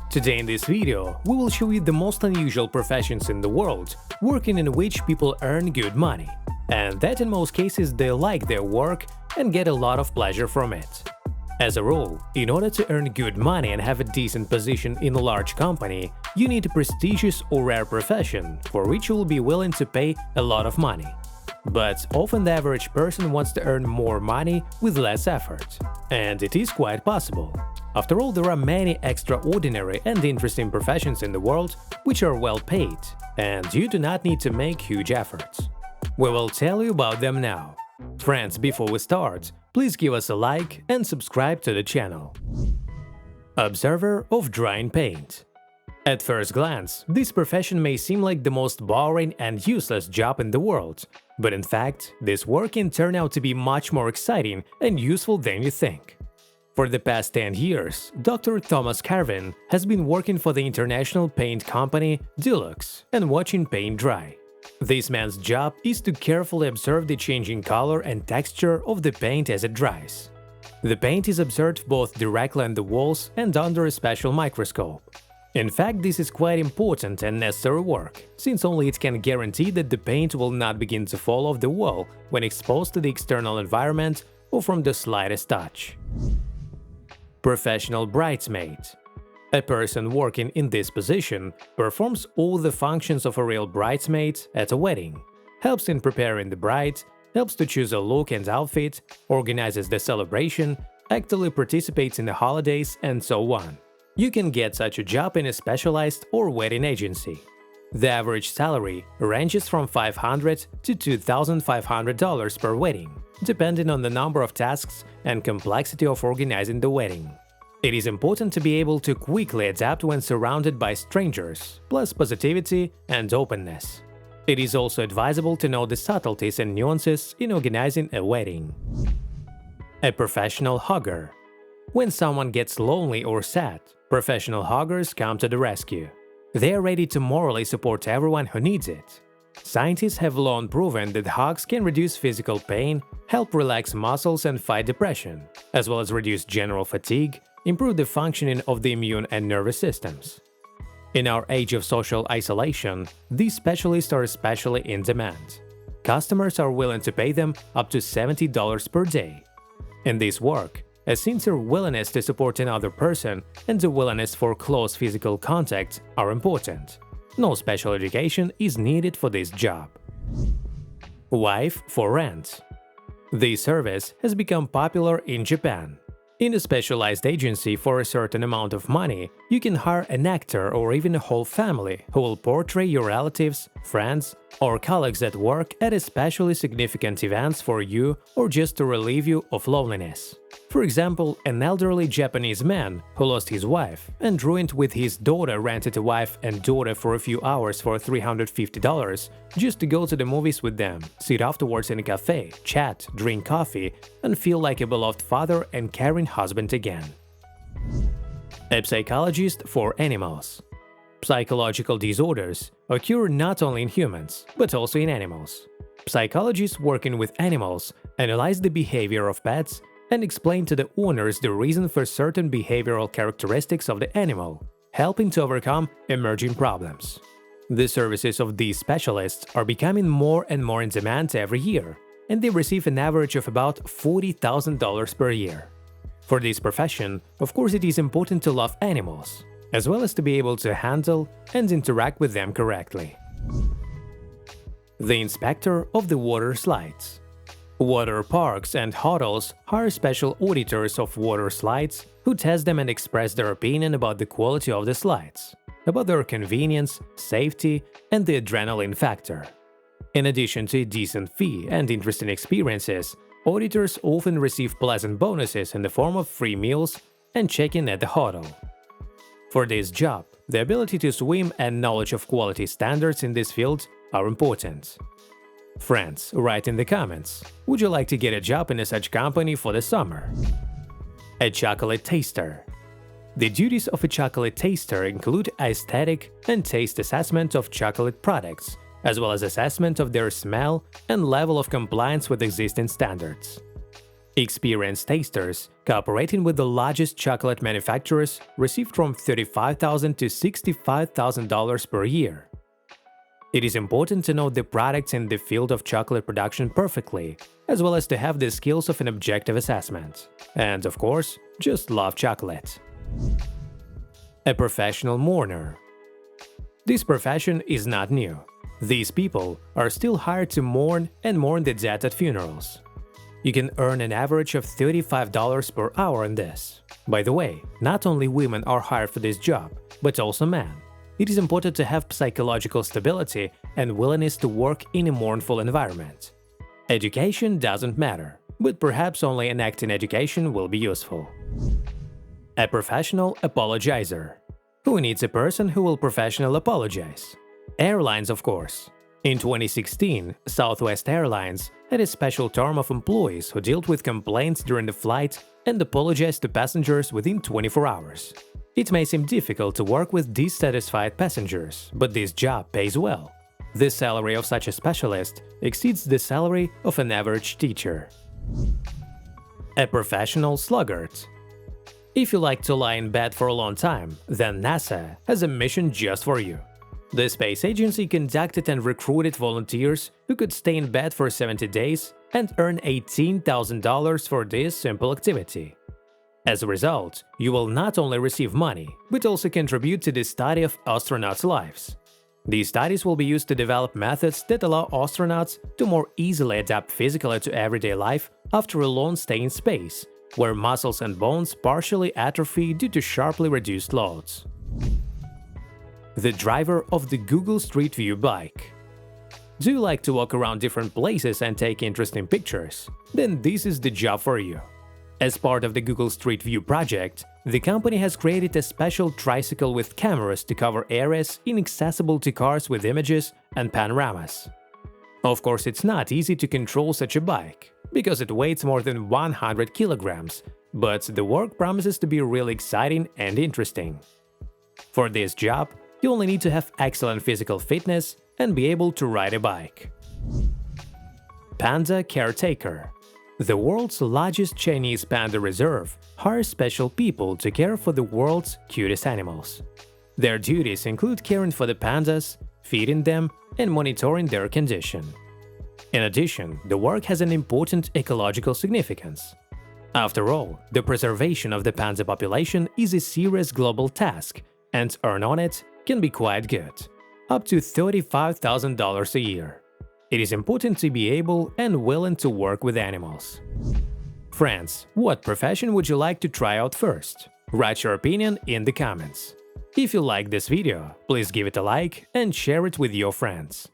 Today in this video, we will show you the most unusual professions in the world, working in which people earn good money, and that in most cases they like their work and get a lot of pleasure from it. As a rule, in order to earn good money and have a decent position in a large company, you need a prestigious or rare profession for which you will be willing to pay a lot of money. But often the average person wants to earn more money with less effort, and it is quite possible. After all, there are many extraordinary and interesting professions in the world which are well paid, and you do not need to make huge efforts. We will tell you about them now. Friends, before we start, please give us a like and subscribe to the channel. Observer of drying paint. At first glance, this profession may seem like the most boring and useless job in the world, but in fact, this work can turn out to be much more exciting and useful than you think. For the past 10 years, Dr. Thomas Carvin has been working for the international paint company Dulux and watching paint dry. This man's job is to carefully observe the changing color and texture of the paint as it dries. The paint is observed both directly on the walls and under a special microscope. In fact, this is quite important and necessary work, since only it can guarantee that the paint will not begin to fall off the wall when exposed to the external environment or from the slightest touch. Professional bridesmaid. A person working in this position performs all the functions of a real bridesmaid at a wedding, helps in preparing the bride, helps to choose a look and outfit, organizes the celebration, actively participates in the holidays, and so on. You can get such a job in a specialized or wedding agency. The average salary ranges from $500 to $2,500 per wedding, depending on the number of tasks and complexity of organizing the wedding. It is important to be able to quickly adapt when surrounded by strangers, plus positivity and openness. It is also advisable to know the subtleties and nuances in organizing a wedding. A professional hogger. When someone gets lonely or sad, professional hoggers come to the rescue. They are ready to morally support everyone who needs it. Scientists have long proven that hugs can reduce physical pain, help relax muscles and fight depression, as well as reduce general fatigue, improve the functioning of the immune and nervous systems. In our age of social isolation, these specialists are especially in demand. Customers are willing to pay them up to $70 per day. In this work, a sincere willingness to support another person and the willingness for close physical contact are important. No special education is needed for this job. Wife for rent. This service has become popular in Japan. In a specialized agency for a certain amount of money, you can hire an actor or even a whole family who will portray your relatives, friends, or colleagues at work at especially significant events for you or just to relieve you of loneliness. For example, an elderly Japanese man who lost his wife and ruined with his daughter rented a wife and daughter for a few hours for $350 just to go to the movies with them, sit afterwards in a cafe, chat, drink coffee, and feel like a beloved father and caring husband again. A psychologist for animals. Psychological disorders occur not only in humans, but also in animals. Psychologists working with animals analyze the behavior of pets and explain to the owners the reason for certain behavioral characteristics of the animal, helping to overcome emerging problems. The services of these specialists are becoming more and more in demand every year, and they receive an average of about $40,000 per year. For this profession, of course, it is important to love animals, as well as to be able to handle and interact with them correctly. The inspector of the water slides. Water parks and hotels hire special auditors of water slides who test them and express their opinion about the quality of the slides, about their convenience, safety, and the adrenaline factor. In addition to a decent fee and interesting experiences, auditors often receive pleasant bonuses in the form of free meals and check-in at the hotel. For this job, the ability to swim and knowledge of quality standards in this field are important. Friends, write in the comments, would you like to get a job in such company for the summer? A chocolate taster. The duties of a chocolate taster include aesthetic and taste assessment of chocolate products, as well as assessment of their smell and level of compliance with existing standards. Experienced tasters, cooperating with the largest chocolate manufacturers, received from $35,000 to $65,000 per year. It is important to know the products in the field of chocolate production perfectly, as well as to have the skills of an objective assessment. And, of course, just love chocolate. A professional mourner. This profession is not new. These people are still hired to mourn and mourn the dead at funerals. You can earn an average of $35 per hour on this. By the way, not only women are hired for this job, but also men. It is important to have psychological stability and willingness to work in a mournful environment. Education doesn't matter, but perhaps only an acting education will be useful. A professional apologizer. Who needs a person who will professionally apologize? Airlines, of course. In 2016, Southwest Airlines had a special term of employees who dealt with complaints during the flight and apologized to passengers within 24 hours. It may seem difficult to work with dissatisfied passengers, but this job pays well. The salary of such a specialist exceeds the salary of an average teacher. A professional sluggard. If you like to lie in bed for a long time, then NASA has a mission just for you. The space agency conducted and recruited volunteers who could stay in bed for 70 days and earn $18,000 for this simple activity. As a result, you will not only receive money, but also contribute to the study of astronauts' lives. These studies will be used to develop methods that allow astronauts to more easily adapt physically to everyday life after a long stay in space, where muscles and bones partially atrophy due to sharply reduced loads. The driver of the Google Street View bike. Do you like to walk around different places and take interesting pictures? Then this is the job for you. As part of the Google Street View project, the company has created a special tricycle with cameras to cover areas inaccessible to cars with images and panoramas. Of course, it's not easy to control such a bike, because it weighs more than 100 kilograms, but the work promises to be really exciting and interesting. For this job, you only need to have excellent physical fitness and be able to ride a bike. Panda caretaker. The world's largest Chinese panda reserve hires special people to care for the world's cutest animals. Their duties include caring for the pandas, feeding them, and monitoring their condition. In addition, the work has an important ecological significance. After all, the preservation of the panda population is a serious global task, and earn on it can be quite good, up to $35,000 a year. It is important to be able and willing to work with animals. Friends, what profession would you like to try out first? Write your opinion in the comments. If you like this video, please give it a like and share it with your friends.